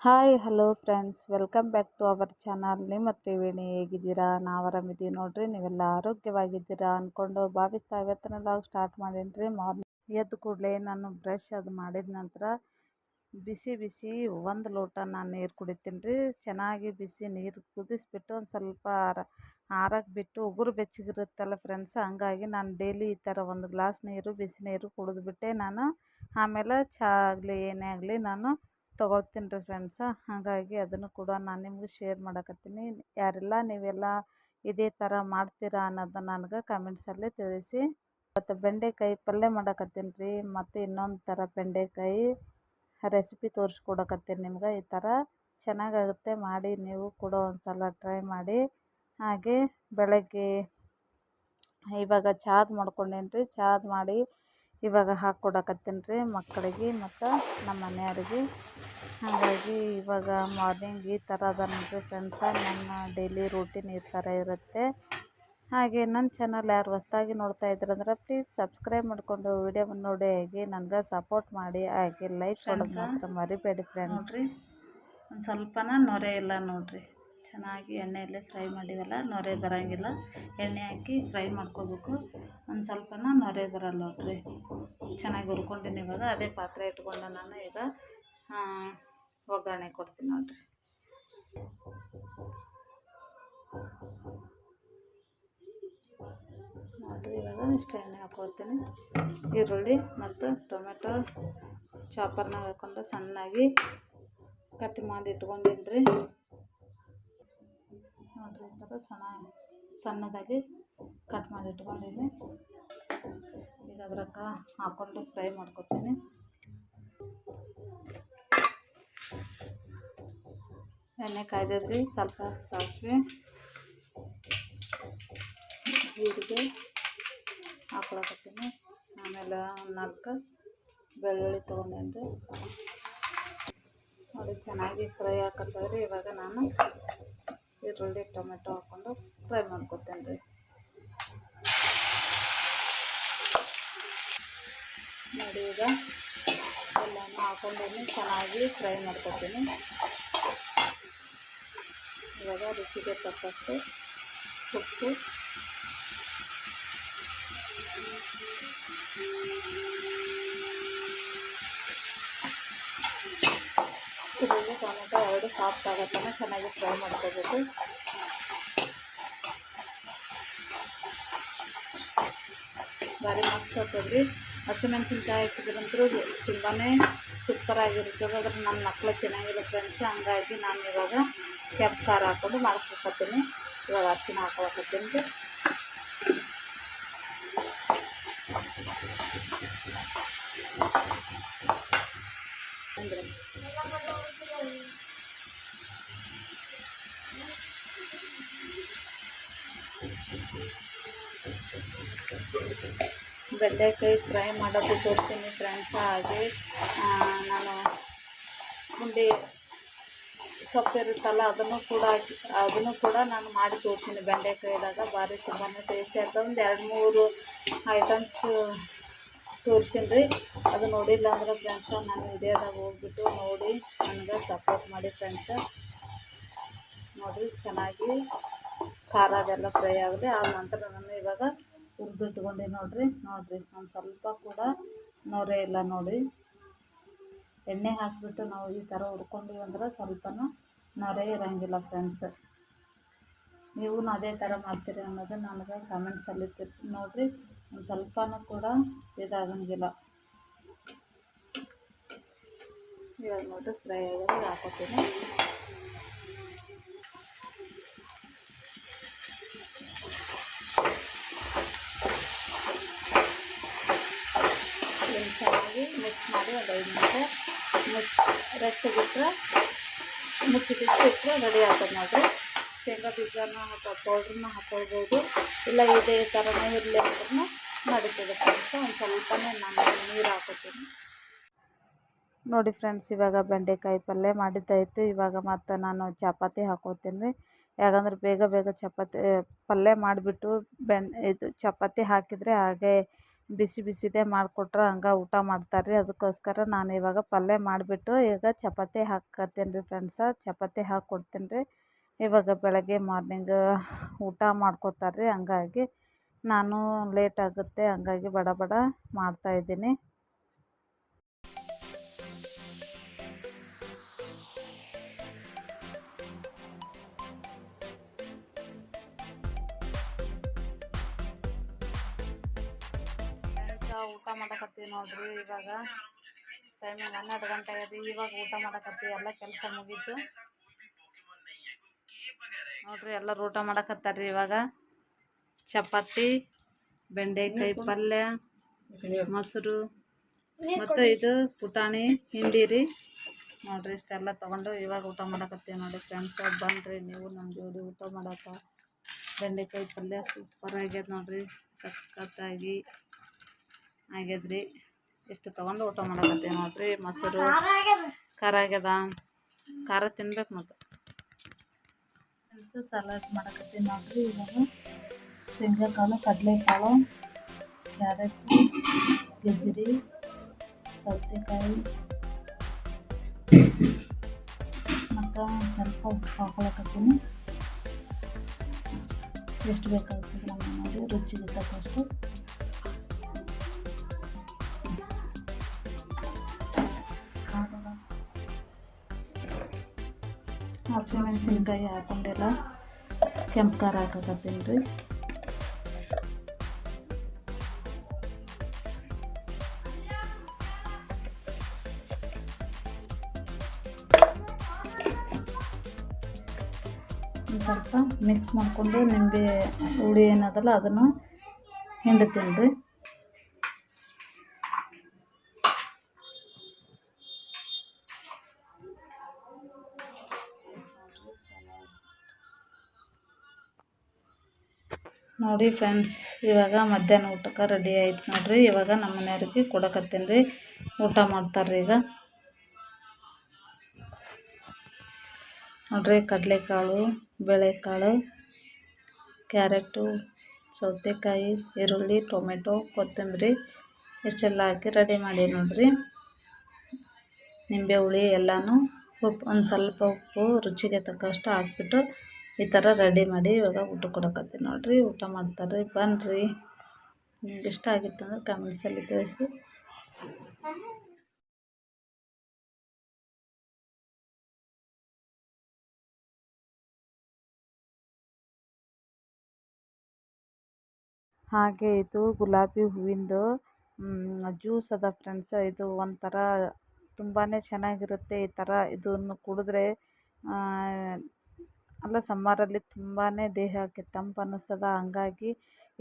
Hi hello friends, welcome back to our channel. ನಿಮ್ಮ ತ್ರಿವೇಣಿ ಹೇಗಿದ್ದೀರಾ? ನಾವು ಆರಾಮಿದ್ದೀವಿ ನೋಡ್ರಿ. ನೀವೆಲ್ಲ ಆರೋಗ್ಯವಾಗಿದ್ದೀರಾ ಅಂದ್ಕೊಂಡು ಭಾವಿಸ್ತಾ ಇವತ್ತಿನ ಲಾಗ್ ಸ್ಟಾರ್ಟ್ ಮಾಡೀನಿ. ಮಾರ್ನಿಂಗ್ ಎದ್ದು ಕೂಡಲೇ ನಾನು ಬ್ರಷ್ ಅದು ಮಾಡಿದ ನಂತರ ಬಿಸಿ ಬಿಸಿ ಒಂದು ಲೋಟ ನಾನು ನೀರು ಕುಡಿತೀನಿ ರೀ. ಚೆನ್ನಾಗಿ ಬಿಸಿ ನೀರು ಕುದಿಸ್ಬಿಟ್ಟು ಒಂದು ಸ್ವಲ್ಪ ಆರಕ್ಕೆ ಬಿಟ್ಟು ಉಗುರು ಬೆಚ್ಚಗಿರುತ್ತಲ್ಲ ಫ್ರೆಂಡ್ಸ್, ಹಂಗಾಗಿ ನಾನು ಡೈಲಿ ಈ ಥರ ಒಂದು ಗ್ಲಾಸ್ ನೀರು ಬಿಸಿ ನೀರು ಕುಡಿದ್ಬಿಟ್ಟೆ ನಾನು ಆಮೇಲೆ ಚಹಾ ಆಗಲಿ ಏನೇ ಆಗಲಿ ನಾನು ತೊಗೊಳ್ತೀನಿ ರೀ ಫ್ರೆಂಡ್ಸ. ಹಾಗಾಗಿ ಅದನ್ನು ಕೂಡ ನಾನು ನಿಮ್ಗೆ ಶೇರ್ ಮಾಡಕತ್ತೀನಿ. ನೀವೆಲ್ಲ ಇದೇ ಥರ ಮಾಡ್ತೀರಾ ಅನ್ನೋದನ್ನ ನನಗೆ ಕಮೆಂಟ್ಸಲ್ಲಿ ತಿಳಿಸಿ. ಮತ್ತು ಬೆಂಡೆಕಾಯಿ ಪಲ್ಯ ಮಾಡಕತ್ತೀನಿ ರೀ. ಮತ್ತು ಇನ್ನೊಂದು ಥರ ಬೆಂಡೆಕಾಯಿ ರೆಸಿಪಿ ತೋರಿಸ್ಕೊಡಕತ್ತೀನಿ ನಿಮ್ಗೆ. ಈ ಥರ ಚೆನ್ನಾಗಾಗುತ್ತೆ, ಮಾಡಿ ನೀವು ಕೂಡ ಒಂದು ಸಲ ಟ್ರೈ ಮಾಡಿ. ಹಾಗೆ ಬೆಳಗ್ಗೆ ಇವಾಗ ಚಾದ್ ಮಾಡ್ಕೊಂಡೇನಿ ರೀ. ಚಾದ್ ಮಾಡಿ ಇವಾಗ ಹಾಕ್ಕೊಡಕತ್ತೀನಿ ರೀ ಮಕ್ಕಳಿಗೆ ಮತ್ತು ನಮ್ಮ ಮನೆಯವ್ರಿಗೆ. ಹಾಗಾಗಿ ಇವಾಗ ಮಾರ್ನಿಂಗ್ ಈ ಥರ ಅದ ನೋಡಿರಿ ಫ್ರೆಂಡ್ಸ, ನನ್ನ ಡೈಲಿ ರೂಟೀನ್ ಈ ಥರ ಇರುತ್ತೆ. ಹಾಗೆ ನನ್ನ ಚಾನಲ್ ಯಾರು ಹೊಸದಾಗಿ ನೋಡ್ತಾ ಇದ್ರಂದ್ರೆ ಪ್ಲೀಸ್ ಸಬ್ಸ್ಕ್ರೈಬ್ ಮಾಡಿಕೊಂಡು ವಿಡಿಯೋವನ್ನು ನೋಡಿ ಹಾಗೆ ನನಗೆ ಸಪೋರ್ಟ್ ಮಾಡಿ. ಹಾಗೆ ಲೈಕ್ ಕೊಡೋದು ಮಾತ್ರ ಮರಿಬೇಡಿ ಫ್ರೆಂಡ್ಸ್. ನೋಡಿರಿ ಒಂದು ಸ್ವಲ್ಪನ ನೊರೆ ಇಲ್ಲ ನೋಡಿರಿ. ಚೆನ್ನಾಗಿ ಎಣ್ಣೆಯಲ್ಲೇ ಫ್ರೈ ಮಾಡಿವಲ್ಲ, ನೊರೆ ಬರೋಂಗಿಲ್ಲ. ಎಣ್ಣೆ ಹಾಕಿ ಫ್ರೈ ಮಾಡ್ಕೋಬೇಕು. ಒಂದು ಸ್ವಲ್ಪನ ನೊರೆ ಬರಲ್ಲ ನೋಡಿರಿ. ಚೆನ್ನಾಗಿ ಹುರ್ಕೊಂಡಿನಿ. ಇವಾಗ ಅದೇ ಪಾತ್ರೆ ಇಟ್ಕೊಂಡು ನಾನು ಈಗ ಒಗ್ಗರಣೆ ಕೊಡ್ತೀನಿ ನೋಡಿರಿ. ನೋಡಿರಿ ಇವಾಗ ಇಷ್ಟು ಎಣ್ಣೆ ಹಾಕ್ಕೊಳ್ತೀನಿ. ಈರುಳ್ಳಿ ಮತ್ತು ಟೊಮೆಟೊ ಚಾಪರ್ನಾಗ ಹಾಕ್ಕೊಂಡು ಸಣ್ಣಾಗಿ ಕಟ್ ಮಾಡಿ ಇಟ್ಕೊಂಡಿನಿ ರೀ. ನೋಡಿರಿ ಈ ಥರ ಸಣ್ಣದಾಗಿ ಕಟ್ ಮಾಡಿ ಇಟ್ಕೊಂಡಿನಿ. ಈಗ ಅದ್ರಕ್ಕೆ ಹಾಕ್ಕೊಂಡು ಫ್ರೈ ಮಾಡ್ಕೊತೀನಿ. ಎಣ್ಣೆ ಕಾಯ್ದೈತ್ರಿ. ಸ್ವಲ್ಪ ಸಾಸಿವೆ ಜೀರಿಗೆ ಹಾಕ್ಕೊಳಕತ್ತೀನಿ. ಆಮೇಲೆ ಒಂದು 4 ಬೆಳ್ಳುಳ್ಳಿ ತೊಗೊಂಡೇನಿ ರೀ. ನೋಡಿ ಚೆನ್ನಾಗಿ ಫ್ರೈ ಹಾಕತ್ತವ್ರಿ. ಇವಾಗ ನಾನು ಈರುಳ್ಳಿ ಟೊಮೆಟೊ ಹಾಕ್ಕೊಂಡು ಫ್ರೈ ಮಾಡ್ಕೊತೀನಿ ರೀ. ನೋಡಿ ಈಗ ಎಲ್ಲನೂ ಹಾಕ್ಕೊಂಡು ಚೆನ್ನಾಗಿ ಫ್ರೈ ಮಾಡ್ಕೊತೀನಿ. ಇವಾಗ ರುಚಿಗೆ ತಕ್ಕಷ್ಟು ಉಪ್ಪು, ಈರುಳ್ಳಿ ಟೊಮೆಟೊ ಎರಡು ಸಾಫ್ಟ್ ಆಗೋತನ ಚೆನ್ನಾಗಿ ಫ್ರೈ ಮಾಡ್ಕೋಬೇಕು. ಭಾರಿ ಮಸ್ತ್ ಆಗ್ತದ್ರಿ. ಹಸಿಮೆಣಸಿನ್ಕಾಯಿ ಹಾಕಿದ್ರಂತೂ ತುಂಬಾ ಸೂಪರಾಗಿರ್ತದೆ. ಅದ್ರ ನನ್ನ ಮಕ್ಕಳು ಚೆನ್ನಾಗಿರೋ ಫ್ರೆಂಡ್ಸ್. ಹಂಗಾಗಿ ನಾನು ಇವಾಗ ಕೆಂಪು ಖಾರ ಹಾಕ್ಕೊಂಡು ಮಾಡ್ಕೊತೀನಿ. ಇವಾಗ ಅರಿಶಿನ ಹಾಕೊಳಕತ್ತೀನಿ ರೀ. ಬೆಂಡೆಕಾಯಿ ಫ್ರೈ ಮಾಡೋದು ತೋರಿಸ್ತೀನಿ ಫ್ರೆಂಡ್ಸ. ಹಾಗೆ ನಾನು ಪುಂಡಿ ಸೊಪ್ಪು ಇರುತ್ತಲ್ಲ ಅದನ್ನು ಕೂಡ ನಾನು ಮಾಡಿ ತೋರಿಸ್ತೀನಿ. ಬೆಂಡೆಕಾಯಿದಾಗ ಭಾರಿ ತುಂಬಾ ಟೇಸ್ಟಿ ಆಗ್ತದೆ. ಒಂದು 2-3 ಐಟಮ್ಸ್ ತೋರಿಸ್ತೀನಿ ರೀ. ಅದು ನೋಡಿಲ್ಲ ಅಂದ್ರೆ ಫ್ರೆಂಡ್ಸ ನಾನು ವಿಡಿಯೋದಾಗ ಹೋಗ್ಬಿಟ್ಟು ನೋಡಿ ನನಗೆ ಸಪೋರ್ಟ್ ಮಾಡಿ ಫ್ರೆಂಡ್ಸ. ನೋಡಿ ಚೆನ್ನಾಗಿ ಖಾರ ಅದೆಲ್ಲ ಫ್ರೈ ಆಗಲಿ. ಆದ ನಂತರ ನಾನು ಇವಾಗ ಹುರಿದಿಟ್ಕೊಂಡೆ ನೋಡಿರಿ. ಒಂದು ಸ್ವಲ್ಪ ಕೂಡ ನೊರೆ ಇಲ್ಲ ನೋಡಿ. ಎಣ್ಣೆ ಹಾಕಿಬಿಟ್ಟು ನಾವು ಈ ಥರ ಹುರ್ಕೊಂಡಿವಿ ಅಂದ್ರೆ ಸ್ವಲ್ಪನೂ ನೊರೆ ಇರೋಂಗಿಲ್ಲ ಫ್ರೆಂಡ್ಸ್. ನೀವು ಅದೇ ಥರ ಮಾಡ್ತೀರಿ ಅನ್ನೋದು ನನಗೆ ಕಮೆಂಟ್ಸಲ್ಲಿ ತಿಳಿಸಿ ನೋಡಿರಿ. ಒಂದು ಸ್ವಲ್ಪನೂ ಕೂಡ ಇದಾಗಂಗಿಲ್ಲ. ಇವಾಗ ನೋಡಿ ಫ್ರೈ ಆಗೋದು ಹಾಕೋತೀನಿ. ಚೆನ್ನಾಗಿ ಮಿಕ್ಸ್ ಮಾಡಿ ಒಂದು 5 ನಿಮಿಷ ರೆಸ್ಟ್ ಬಿಟ್ಟರೆ ಮುಚ್ಚಿಬಿಟ್ರೆ ರೆಡಿ ಆಗ್ತದೆ ನೋಡಿರಿ. ಶೇಂಗಾ ಬೀಜನ ಪೌಡ್ರನ್ನ ಹಾಕ್ಕೊಳ್ಬೋದು, ಇಲ್ಲ ಇದೇ ಥರನೇ ಇರಲಿ ಅಂದ್ರೂ ನಡೀತದೆ ಫ್ರೆಂಡ್ಸ್. ಒಂದು ಸ್ವಲ್ಪನೇ ನಾನು ನೀರು ಹಾಕೋತೀನಿ ನೋಡಿ ಫ್ರೆಂಡ್ಸ್. ಇವಾಗ ಬೆಂಡೆಕಾಯಿ ಪಲ್ಯ ಮಾಡಿದ್ದಾಯಿತು. ಇವಾಗ ಮತ್ತು ನಾನು ಚಪಾತಿ ಹಾಕೋತೀನಿ ರೀ. ಯಾಕಂದ್ರೆ ಬೇಗ ಚಪಾತಿ ಪಲ್ಯ ಮಾಡಿಬಿಟ್ಟು ಇದು ಚಪಾತಿ ಹಾಕಿದರೆ ಹಾಗೆ ಬಿಸಿ ಬಿಸಿದೇ ಮಾಡಿಕೊಟ್ರೆ ಹಂಗೆ ಊಟ ಮಾಡ್ತಾರೆ ರೀ. ಅದಕ್ಕೋಸ್ಕರ ನಾನು ಇವಾಗ ಪಲ್ಯ ಮಾಡಿಬಿಟ್ಟು ಈಗ ಚಪಾತಿ ಹಾಕ್ಕೊತೀನಿ ರೀ ಫ್ರೆಂಡ್ಸ. ಚಪಾತಿ ಹಾಕ್ಕೊಡ್ತೀನಿ ರೀ. ಇವಾಗ ಬೆಳಗ್ಗೆ ಮಾರ್ನಿಂಗ್ ಊಟ ಮಾಡ್ಕೋತಾರೆ ರೀ. ಹಂಗಾಗಿ ನಾನು ಲೇಟ್ ಆಗುತ್ತೆ, ಹಂಗಾಗಿ ಬಡ ಬಡ ಮಾಡ್ತಾಯಿದ್ದೀನಿ. ಊಟ ಮಾಡಕತ್ತೀವಿ ನೋಡ್ರಿ. ಇವಾಗ ಟೈಮಿಂಗ್ 12 ಗಂಟೆ ಆಗಿದೆ. ಇವಾಗ ಊಟ ಮಾಡಕತ್ತೀವಿ. ಎಲ್ಲ ಕೆಲಸ ಮುಗೀತು ನೋಡ್ರಿ. ಎಲ್ಲರೂ ಊಟ ಮಾಡಕತ್ತಾರ್ರಿ. ಇವಾಗ ಚಪಾತಿ, ಬೆಂಡೆಕಾಯಿ ಪಲ್ಯ, ಮೊಸರು ಮತ್ತು ಇದು ಪುಟಾಣಿ ಹಿಂಡಿ ರೀ ನೋಡ್ರಿ. ಇಷ್ಟೆಲ್ಲ ತೊಗೊಂಡು ಇವಾಗ ಊಟ ಮಾಡಕತ್ತೀವಿ ನೋಡಿ ಫ್ರೆಂಡ್ಸ್. ಬನ್ನಿರಿ ನೀವು ನಮ್ಮ ಜೋಡಿ ಊಟ ಮಾಡಕ್ಕೆ. ಬೆಂಡೆಕಾಯಿ ಪಲ್ಯ ಸೂಪರ್ ಆಗ್ಯದ ನೋಡ್ರಿ, ಸಖತ್ತಾಗಿ ಆಗ್ಯದ್ರಿ. ಇಷ್ಟು ತೊಗೊಂಡು ಊಟ ಮಾಡಕತ್ತೀವಿ ನೋಡ್ರಿ. ಮೊಸರು ಖಾರ ಆಗ್ಯದ, ಖಾರ ತಿನ್ಬೇಕು ಮತ್ತು. ಸಲಾಡ್ ಮಾಡಕತ್ತೀನಿ ನೋಡ್ರಿ. ಇವಾಗ ಶೇಂಗಾಕಾಳು, ಕಡಲೆಕಾಳು, ಕ್ಯಾರೆಟ್, ಗಜ್ಜರಿ, ಸೌತೆಕಾಯಿ ಮತ್ತು ಸ್ವಲ್ಪ ಉಪ್ಪು ಹಾಕೊಳಕತ್ತೀನಿ. ಎಷ್ಟು ಬೇಕಾಗ್ತದೆ ನಮ್ಮ ನೋಡಿ ರುಚಿಗೆ ತಕ್ಕಷ್ಟು. ಹಸಿಮೆಣಸಿನ್ಕಾಯಿ ಹಾಕೊಂಡೆಲ್ಲ ಕೆಂಪು ಖಾರ ಹಾಕಕತ್ತೀನಿ ರೀ. ಒಂದು ಸ್ವಲ್ಪ ಮಿಕ್ಸ್ ಮಾಡಿಕೊಂಡು ನಿಂಬೆ ಹುಳಿ ಏನದಲ್ಲ ಅದನ್ನು ಹಿಂಡ್ತೀನಿ ರೀ. ನೋಡಿ ಫ್ರೆಂಡ್ಸ್, ಇವಾಗ ಮಧ್ಯಾಹ್ನ ಊಟಕ್ಕೆ ರೆಡಿ ಆಯ್ತು ನೋಡ್ರಿ. ಇವಾಗ ನಮ್ಮ ಮನೆಯವ್ರಿಗೆ ಕೊಡಕತ್ತೀನಿ ರೀ. ಊಟ ಮಾಡ್ತಾರೆ ಈಗ ನೋಡ್ರಿ. ಕಡಲೆಕಾಳು, ಬೇಳೆಕಾಳು, ಕ್ಯಾರೆಟು, ಸೌತೆಕಾಯಿ, ಈರುಳ್ಳಿ, ಟೊಮೆಟೊ, ಕೊತ್ತಂಬರಿ ಇಷ್ಟೆಲ್ಲ ಹಾಕಿ ರೆಡಿ ಮಾಡಿ ನೋಡ್ರಿ. ನಿಂಬೆ ಹುಳಿ ಎಲ್ಲನೂ ಉಪ್ಪು, ಒಂದು ಸ್ವಲ್ಪ ಉಪ್ಪು ರುಚಿಗೆ ತಕ್ಕಷ್ಟು ಹಾಕ್ಬಿಟ್ಟು ಈ ಥರ ರೆಡಿ ಮಾಡಿ ಇವಾಗ ಊಟ ಕೊಡಕತ್ತೀನಿ ನೋಡ್ರಿ. ಊಟ ಮಾಡ್ತಾರೆ. ಬನ್ನಿರಿ, ನಿಮ್ಗೆ ಇಷ್ಟ ಆಗಿತ್ತು ಅಂದ್ರೆ ಕಮೆಂಟ್ಸಲ್ಲಿ ತಿಳಿಸಿ. ಹಾಗೆ ಇದು ಗುಲಾಬಿ ಹೂವಿಂದು ಜ್ಯೂಸ್ ಅದ ಫ್ರೆಂಡ್ಸ್. ಇದು ಒಂಥರ ತುಂಬಾ ಚೆನ್ನಾಗಿರುತ್ತೆ. ಈ ಥರ ಇದನ್ನು ಕುಡಿದ್ರೆ ಅಲ್ಲ ಸಮ್ಮರಲ್ಲಿ ತುಂಬಾ ದೇಹಕ್ಕೆ ತಂಪು ಅನ್ನಿಸ್ತದ. ಹಂಗಾಗಿ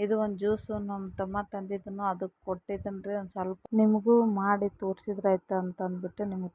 ಇದು ಒಂದು ಜ್ಯೂಸು ನಮ್ಮ ತಮ್ಮ ತಂದಿದ್ದನು, ಅದಕ್ಕೆ ಕೊಟ್ಟಿದ್ದೀನಿ ರೀ. ಒಂದು ಸ್ವಲ್ಪ ನಿಮಗೂ ಮಾಡಿ ತೋರಿಸಿದ್ರಾಯ್ತು ಅಂತಂದ್ಬಿಟ್ಟು ನಿಮಗೆ